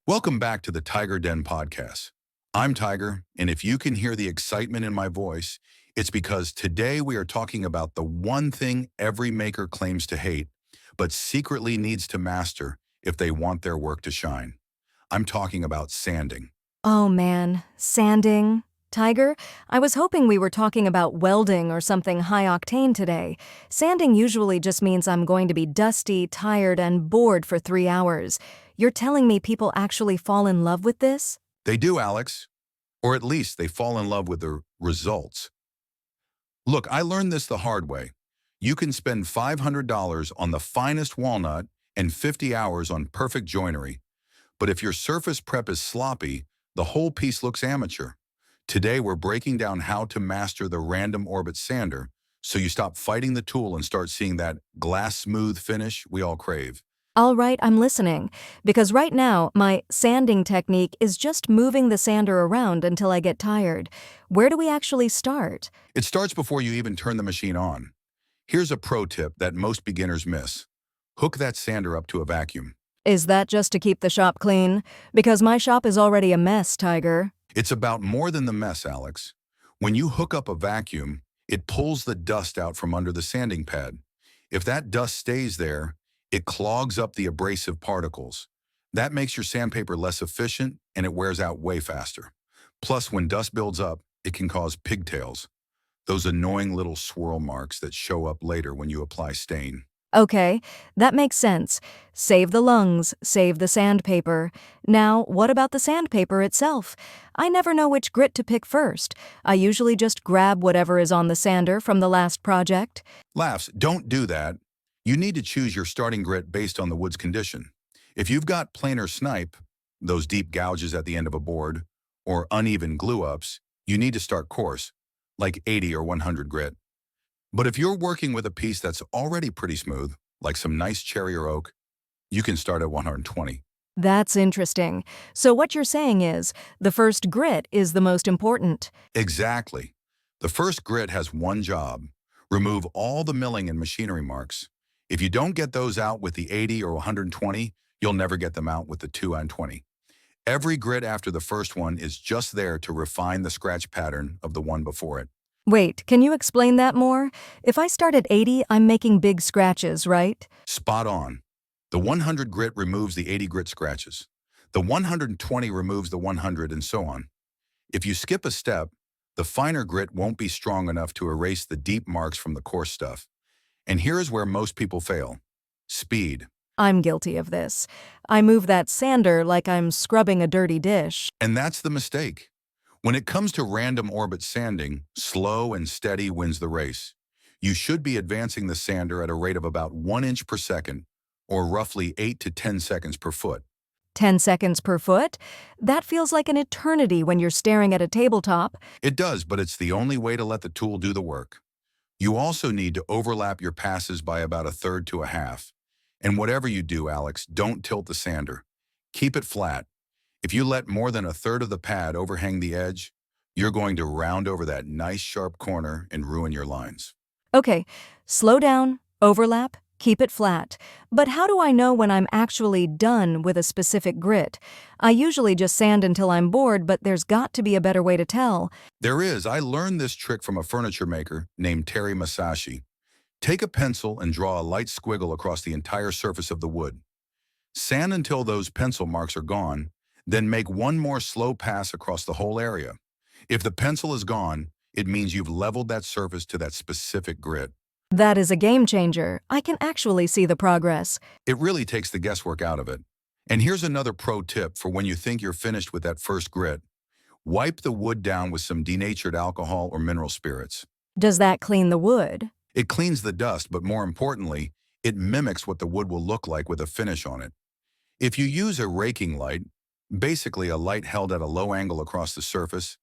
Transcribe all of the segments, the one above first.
Welcome back to the Tiger Den podcast. I'm Tiger, and if you can hear the excitement in my voice, it's because today we are talking about the one thing every maker claims to hate, but secretly needs to master if they want their work to shine. I'm talking about sanding. Oh man, sanding. Tiger, I was hoping we were talking about welding or something high octane today. Sanding usually just means I'm going to be dusty, tired, and bored for 3 hours. You're telling me people actually fall in love with this? They do, Alex, or at least they fall in love with the results. Look, I learned this the hard way. You can spend $500 on the finest walnut and 50 hours on perfect joinery, but if your surface prep is sloppy, the whole piece looks amateur. Today, we're breaking down how to master the random orbit sander so you stop fighting the tool and start seeing that glass smooth finish we all crave. All right, I'm listening. Because right now, my sanding technique is just moving the sander around until I get tired. Where do we actually start? It starts before you even turn the machine on. Here's a pro tip that most beginners miss. Hook that sander up to a vacuum. Is that just to keep the shop clean? Because my shop is already a mess, Tiger. It's about more than the mess, Alex. When you hook up a vacuum, it pulls the dust out from under the sanding pad. If that dust stays there, it clogs up the abrasive particles. That makes your sandpaper less efficient and it wears out way faster. Plus, when dust builds up, it can cause pigtails, those annoying little swirl marks that show up later when you apply stain. Okay, that makes sense. Save the lungs, save the sandpaper. Now, what about the sandpaper itself? I never know which grit to pick first. I usually just grab whatever is on the sander from the last project. Laughs, don't do that. You need to choose your starting grit based on the wood's condition. If you've got planer snipe, those deep gouges at the end of a board, or uneven glue-ups, you need to start coarse, like 80 or 100 grit. But if you're working with a piece that's already pretty smooth, like some nice cherry or oak, you can start at 120. That's interesting. So what you're saying is, the first grit is the most important. Exactly. The first grit has one job: remove all the milling and machinery marks. If you don't get those out with the 80 or 120, you'll never get them out with the 2 and 20. Every grit after the first one is just there to refine the scratch pattern of the one before it. Wait, can you explain that more? If I start at 80, I'm making big scratches, right? Spot on. The 100 grit removes the 80 grit scratches. The 120 removes the 100 and so on. If you skip a step, the finer grit won't be strong enough to erase the deep marks from the coarse stuff. And here is where most people fail. Speed. I'm guilty of this. I move that sander like I'm scrubbing a dirty dish. And that's the mistake. When it comes to random orbit sanding, slow and steady wins the race. You should be advancing the sander at a rate of about 1 inch per second, or roughly 8 to 10 seconds per foot. 10 seconds per foot? That feels like an eternity when you're staring at a tabletop. It does, but it's the only way to let the tool do the work. You also need to overlap your passes by about a third to a half. And whatever you do, Alex, don't tilt the sander. Keep it flat. If you let more than a third of the pad overhang the edge, you're going to round over that nice sharp corner and ruin your lines. Okay, slow down, overlap, keep it flat. But how do I know when I'm actually done with a specific grit? I usually just sand until I'm bored, but there's got to be a better way to tell. There is. I learned this trick from a furniture maker named Terry Masashi. Take a pencil and draw a light squiggle across the entire surface of the wood. Sand until those pencil marks are gone, then make one more slow pass across the whole area. If the pencil is gone, it means you've leveled that surface to that specific grit. That is a game changer. I can actually see the progress. It really takes the guesswork out of it. And here's another pro tip for when you think you're finished with that first grit. Wipe the wood down with some denatured alcohol or mineral spirits. Does that clean the wood? It cleans the dust, but more importantly, it mimics what the wood will look like with a finish on it. If you use a raking light, basically a light held at a low angle across the surface,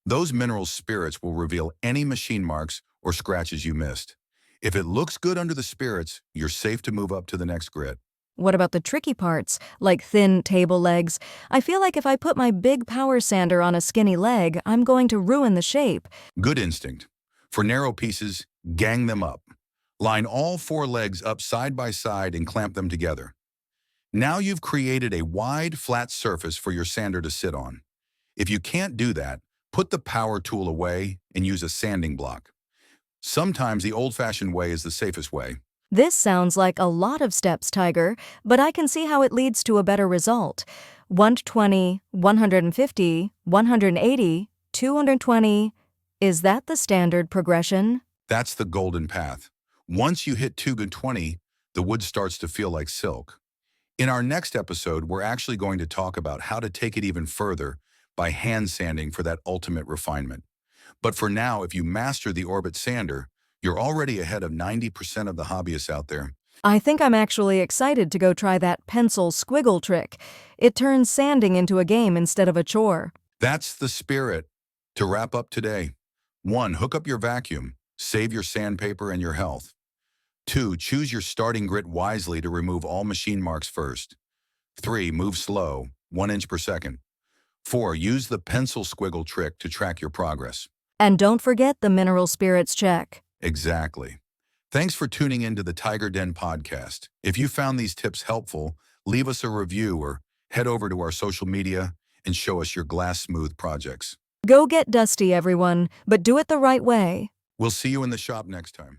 those mineral spirits will reveal any machine marks or scratches you missed. If it looks good under the spirits, you're safe to move up to the next grit. What about the tricky parts, like thin table legs? I feel like if I put my big power sander on a skinny leg, I'm going to ruin the shape. Good instinct. For narrow pieces, gang them up. Line all 4 legs up side by side and clamp them together. Now you've created a wide, flat surface for your sander to sit on. If you can't do that, put the power tool away and use a sanding block. Sometimes the old-fashioned way is the safest way. This sounds like a lot of steps, Tiger, but I can see how it leads to a better result. 120, 150, 180, 220. Is that the standard progression? That's the golden path. Once you hit 220, the wood starts to feel like silk. In our next episode, we're actually going to talk about how to take it even further by hand sanding for that ultimate refinement. But for now, if you master the Orbit sander, you're already ahead of 90% of the hobbyists out there. I think I'm actually excited to go try that pencil squiggle trick. It turns sanding into a game instead of a chore. That's the spirit. To wrap up today, 1. Hook up your vacuum. Save your sandpaper and your health. 2. Choose your starting grit wisely to remove all machine marks first. 3. Move slow, 1 inch per second. 4. Use the pencil squiggle trick to track your progress. And don't forget the mineral spirits check. Exactly. Thanks for tuning into the Tiger Den podcast. If you found these tips helpful, leave us a review or head over to our social media and show us your glass smooth projects. Go get dusty, everyone, but do it the right way. We'll see you in the shop next time.